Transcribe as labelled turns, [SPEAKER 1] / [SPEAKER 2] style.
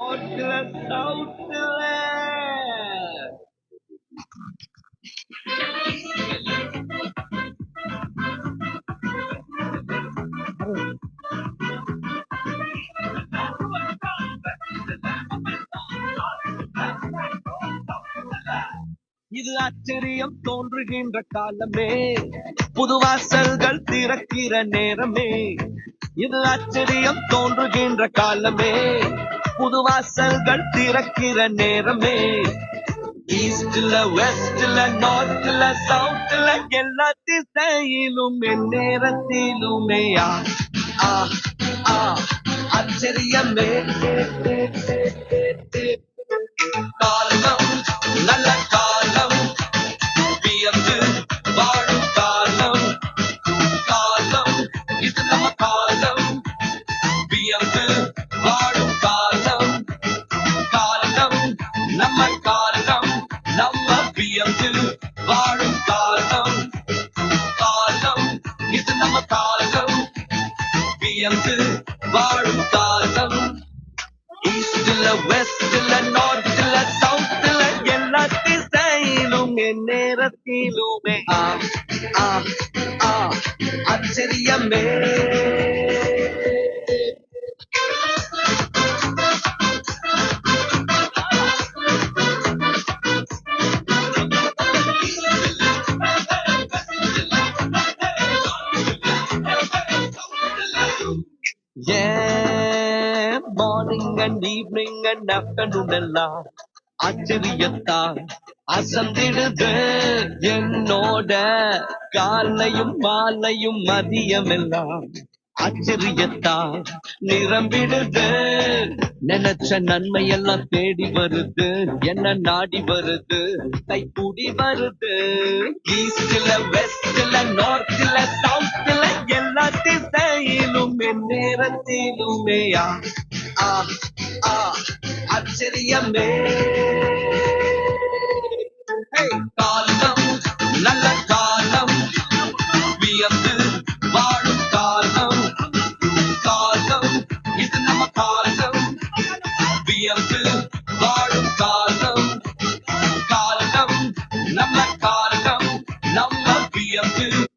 [SPEAKER 1] நார்த்ல சவுத்ல இது ஆச்சரியம் தோன்றுகின்ற காலமே, புது வாசல்கள் திறக்கிற நேரமே. இது ஆச்சரியம் தோன்றுகின்ற காலமே, புது வாசல்கள் திறக்கிற நேரமே. ஈஸ்ட்ல வெஸ்ட்ல நார்த்ல சவுத்ல எல்லா திசையிலும் நேரத்திலுமே ஆ ஆ ஆச்சரியமே. காலம் நல்ல காலம், வியந்து வாழும் காலம். காலம் இது நம்ம காலம், வியந்து வாழும் காலம். காலம் நம்ம காலம், நம்ம வியந்து வாழும் காலம். காலம் இது நம்ம காலம், வியந்து வாழும் காலம். ஈஸ்ட்ல வெஸ்ட்ல நார்த்ல சவுத்ல எல்லா திசையிலும் நேரத்திலுமே ஆ ஆ ஆ ஆச்சரியமே. Yeah, morning and evening and afternoon எல்லாம் ஆச்சரியத்தான் அசந்திடுது என்னோட. காலையும் மாலையும் மதியம் எல்லாம் ஆச்சரியத்தான் நிரம்பிடுது. நினைச்ச நன்மை எல்லாம் தேடி வருது, என்ன நாடி வருது, கைக்கூடி வருது. ஈஸ்ட்ல வெஸ்ட்ல நார்த்ல சவுத்ல எல்லா திசையிலும் நேரத்திலுமே ஆ ஆ ஆச்சரியமே. காலம் நல்ல காலம், வியந்து வாழும் காலம். காலம் இது நம்ம காலம்.